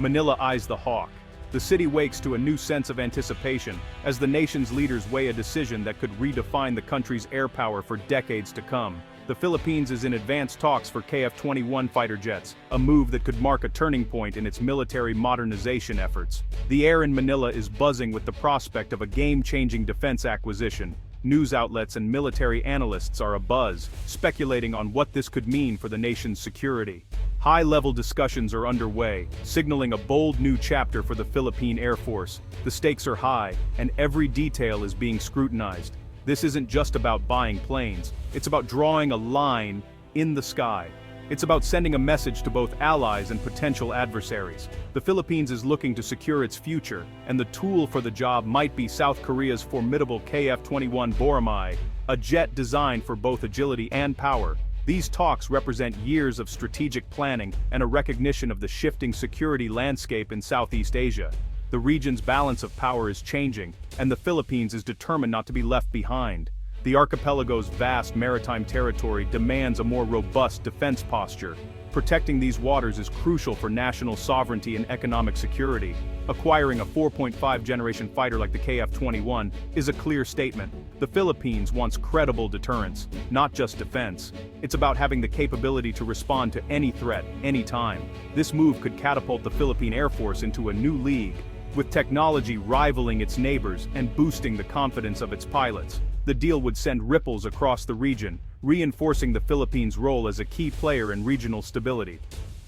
Manila eyes the hawk. The city wakes to a new sense of anticipation as the nation's leaders weigh a decision that could redefine the country's air power for decades to come. The Philippines is in advanced talks for KF-21 fighter jets, a move that could mark a turning point in its military modernization efforts. The air in Manila is buzzing with the prospect of a game-changing defense acquisition. News outlets and military analysts are abuzz, speculating on what this could mean for the nation's security. High-level discussions are underway, signaling a bold new chapter for the Philippine Air Force. The stakes are high, and every detail is being scrutinized. This isn't just about buying planes, it's about drawing a line in the sky. It's about sending a message to both allies and potential adversaries. The Philippines is looking to secure its future, and the tool for the job might be South Korea's formidable KF-21 Boramae, a jet designed for both agility and power. These talks represent years of strategic planning and a recognition of the shifting security landscape in Southeast Asia. The region's balance of power is changing, and the Philippines is determined not to be left behind. The archipelago's vast maritime territory demands a more robust defense posture. Protecting these waters is crucial for national sovereignty and economic security. Acquiring a 4.5 generation fighter like the KF-21 is a clear statement. The Philippines wants credible deterrence, not just defense. It's about having the capability to respond to any threat, anytime. This move could catapult the Philippine Air Force into a new league, with technology rivaling its neighbors and boosting the confidence of its pilots. The deal would send ripples across the region, reinforcing the Philippines' role as a key player in regional stability.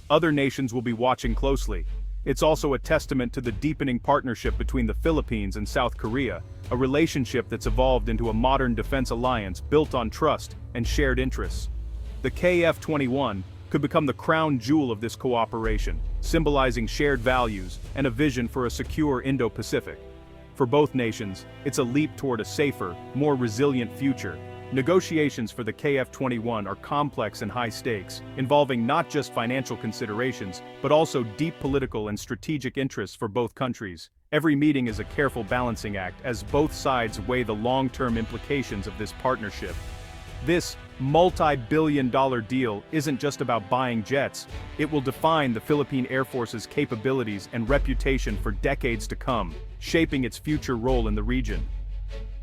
Other nations will be watching closely. It's also a testament to the deepening partnership between the Philippines and South Korea, a relationship that's evolved into a modern defense alliance built on trust and shared interests. The KF-21 could become the crown jewel of this cooperation, symbolizing shared values and a vision for a secure Indo-Pacific. For both nations, it's a leap toward a safer, more resilient future. Negotiations for the KF-21 are complex and high stakes, involving not just financial considerations, but also deep political and strategic interests for both countries. Every meeting is a careful balancing act as both sides weigh the long-term implications of this partnership. This multi-billion-dollar deal isn't just about buying jets. It will define the Philippine Air Force's capabilities and reputation for decades to come, shaping its future role in the region.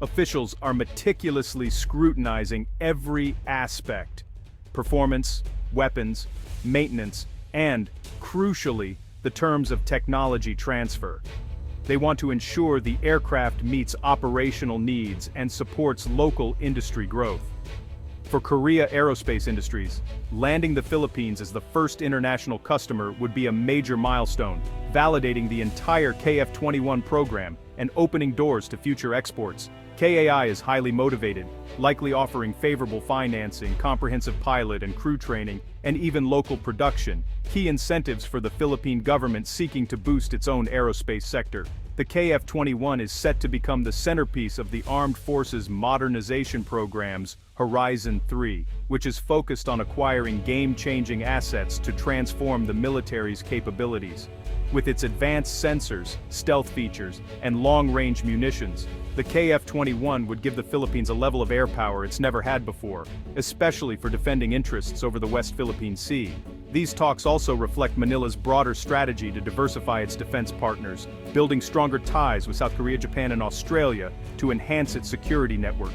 Officials are meticulously scrutinizing every aspect: performance, weapons, maintenance, and, crucially, the terms of technology transfer. They want to ensure the aircraft meets operational needs and supports local industry growth. For Korea Aerospace Industries, landing the Philippines as the first international customer would be a major milestone, validating the entire KF-21 program and opening doors to future exports. KAI is highly motivated, likely offering favorable financing, comprehensive pilot and crew training, and even local production, key incentives for the Philippine government seeking to boost its own aerospace sector. The KF-21 is set to become the centerpiece of the Armed Forces Modernization Program's Horizon 3, which is focused on acquiring game-changing assets to transform the military's capabilities. With its advanced sensors, stealth features, and long-range munitions, the KF-21 would give the Philippines a level of air power it's never had before, especially for defending interests over the West Philippine Sea. These talks also reflect Manila's broader strategy to diversify its defense partners, building stronger ties with South Korea, Japan, and Australia to enhance its security network.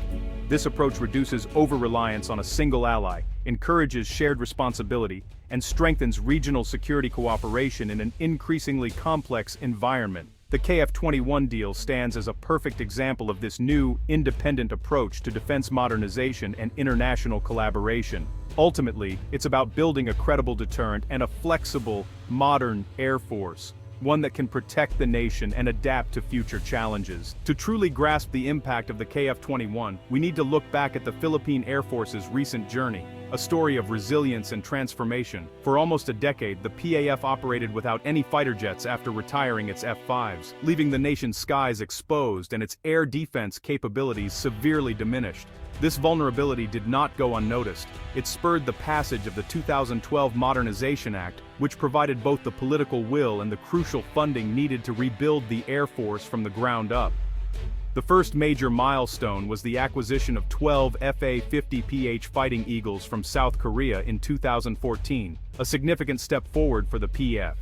This approach reduces over-reliance on a single ally, encourages shared responsibility, and strengthens regional security cooperation in an increasingly complex environment. The KF-21 deal stands as a perfect example of this new, independent approach to defense modernization and international collaboration. Ultimately, it's about building a credible deterrent and a flexible, modern Air Force, one that can protect the nation and adapt to future challenges. To truly grasp the impact of the KF-21, we need to look back at the Philippine Air Force's recent journey, a story of resilience and transformation. For almost a decade, the PAF operated without any fighter jets after retiring its F-5s, leaving the nation's skies exposed and its air defense capabilities severely diminished. This vulnerability did not go unnoticed. It spurred the passage of the 2012 Modernization Act, which provided both the political will and the crucial funding needed to rebuild the Air Force from the ground up. The first major milestone was the acquisition of 12 FA-50PH Fighting Eagles from South Korea in 2014, a significant step forward for the PF.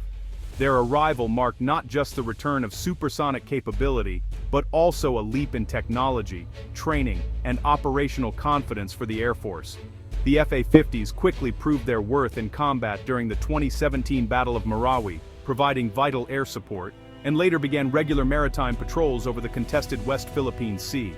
Their arrival marked not just the return of supersonic capability, but also a leap in technology, training, and operational confidence for the Air Force. The F-A-50s quickly proved their worth in combat during the 2017 Battle of Boramae, providing vital air support, and later began regular maritime patrols over the contested West Philippine Sea.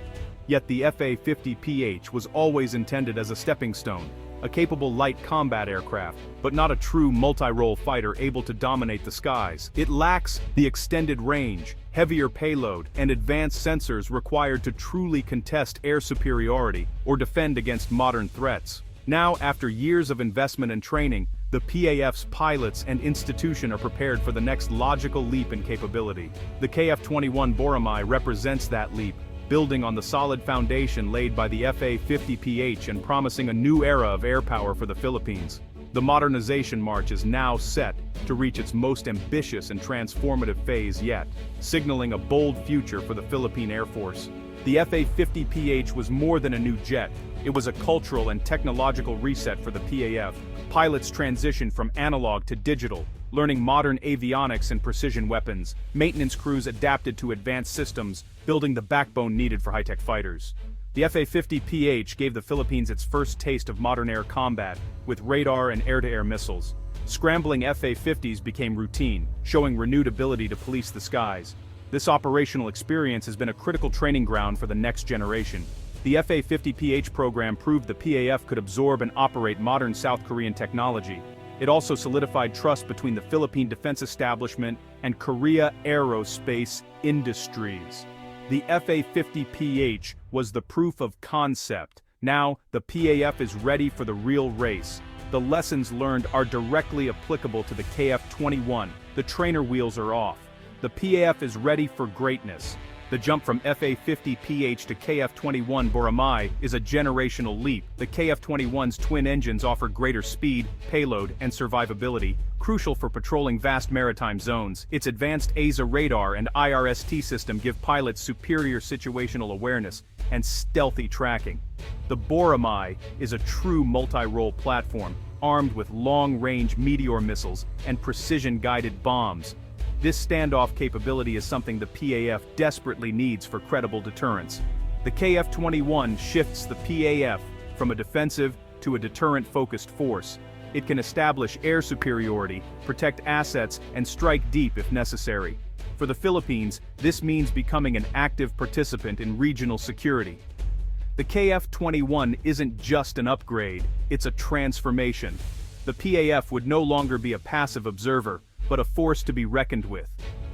Yet the F-A-50PH was always intended as a stepping stone, a capable light combat aircraft, but not a true multirole fighter able to dominate the skies. It lacks the extended range, heavier payload, and advanced sensors required to truly contest air superiority or defend against modern threats. Now, after years of investment and training, the PAF's pilots and institution are prepared for the next logical leap in capability. The KF-21 Boramae represents that leap, building on the solid foundation laid by the F-A-50PH and promising a new era of air power for the Philippines. The modernization march is now set to reach its most ambitious and transformative phase yet, signaling a bold future for the Philippine Air Force. The F-A-50PH was more than a new jet. It was a cultural and technological reset for the PAF. Pilots transitioned from analog to digital, learning modern avionics and precision weapons. Maintenance crews adapted to advanced systems, building the backbone needed for high-tech fighters. The F-A-50PH gave the Philippines its first taste of modern air combat, with radar and air-to-air missiles. Scrambling F-A-50s became routine, showing renewed ability to police the skies. This operational experience has been a critical training ground for the next generation. The F-A-50PH program proved the PAF could absorb and operate modern South Korean technology. It also solidified trust between the Philippine defense establishment and Korea aerospace industries. The F-A-50PH was the proof of concept. Now, the PAF is ready for the real race. The lessons learned are directly applicable to the KF-21. The trainer wheels are off. The PAF is ready for greatness. The jump from F-A-50PH to KF-21 Boramae is a generational leap. The KF-21's twin engines offer greater speed, payload, and survivability, crucial for patrolling vast maritime zones. Its advanced AESA radar and IRST system give pilots superior situational awareness and stealthy tracking. The Boramae is a true multi-role platform, armed with long-range Meteor missiles and precision-guided bombs. This standoff capability is something the PAF desperately needs for credible deterrence. The KF-21 shifts the PAF from a defensive to a deterrent-focused force. It can establish air superiority, protect assets, and strike deep if necessary. For the Philippines, this means becoming an active participant in regional security. The KF-21 isn't just an upgrade, it's a transformation. The PAF would no longer be a passive observer, but a force to be reckoned with.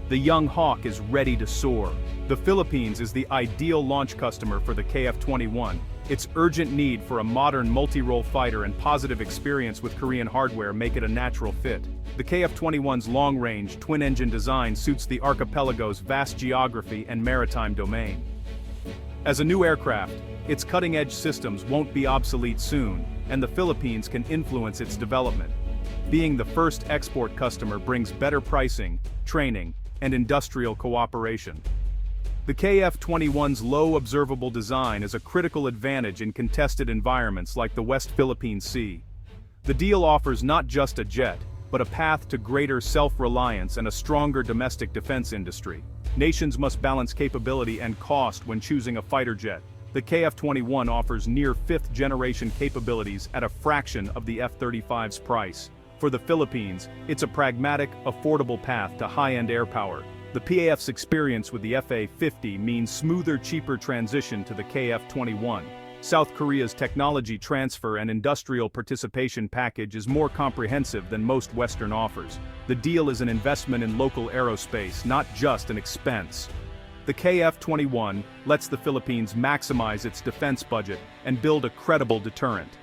The young hawk is ready to soar. The Philippines is the ideal launch customer for the KF-21. Its urgent need for a modern multi-role fighter and positive experience with Korean hardware make it a natural fit. The KF-21's long-range, twin-engine design suits the archipelago's vast geography and maritime domain. As a new aircraft, its cutting-edge systems won't be obsolete soon, and the Philippines can influence its development. Being the first export customer brings better pricing, training, and industrial cooperation. The KF-21's low observable design is a critical advantage in contested environments like the West Philippine Sea. The deal offers not just a jet, but a path to greater self-reliance and a stronger domestic defense industry. Nations must balance capability and cost when choosing a fighter jet. The KF-21 offers near fifth-generation capabilities at a fraction of the F-35's price. For the Philippines, it's a pragmatic, affordable path to high-end air power. The PAF's experience with the F-A-50 means smoother, cheaper transition to the KF-21. South Korea's technology transfer and industrial participation package is more comprehensive than most Western offers. The deal is an investment in local aerospace, not just an expense. The KF-21 lets the Philippines maximize its defense budget and build a credible deterrent.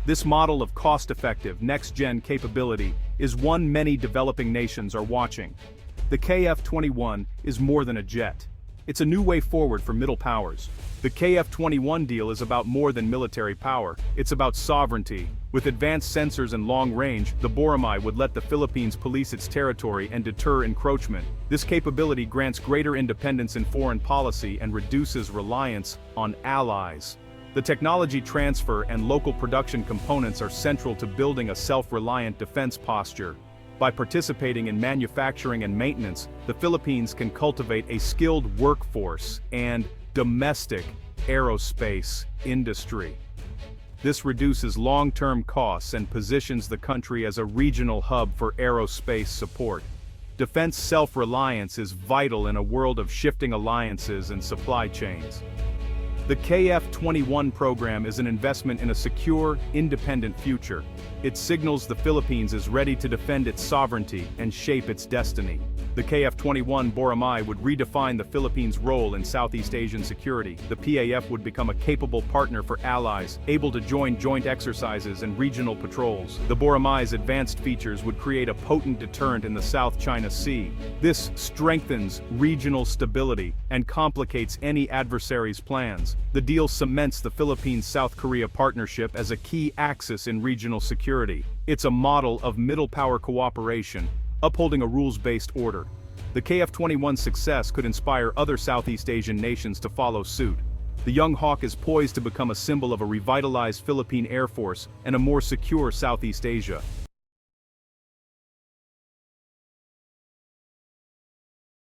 This model of cost-effective, next-gen capability is one many developing nations are watching. The KF-21 is more than a jet. It's a new way forward for middle powers. The KF-21 deal is about more than military power, it's about sovereignty. With advanced sensors and long range, the Boramae would let the Philippines police its territory and deter encroachment. This capability grants greater independence in foreign policy and reduces reliance on allies. The technology transfer and local production components are central to building a self-reliant defense posture. By participating in manufacturing and maintenance, the Philippines can cultivate a skilled workforce and domestic aerospace industry. This reduces long-term costs and positions the country as a regional hub for aerospace support. Defense self-reliance is vital in a world of shifting alliances and supply chains. The KF-21 program is an investment in a secure, independent future. It signals the Philippines is ready to defend its sovereignty and shape its destiny. The KF-21 Boramae would redefine the Philippines' role in Southeast Asian security. The PAF would become a capable partner for allies, able to join joint exercises and regional patrols. The Boramae's advanced features would create a potent deterrent in the South China Sea. This strengthens regional stability and complicates any adversary's plans. The deal cements the Philippines-South Korea partnership as a key axis in regional security. It's a model of middle power cooperation, upholding a rules-based order. The KF-21's success could inspire other Southeast Asian nations to follow suit. The young hawk is poised to become a symbol of a revitalized Philippine Air Force and a more secure Southeast Asia.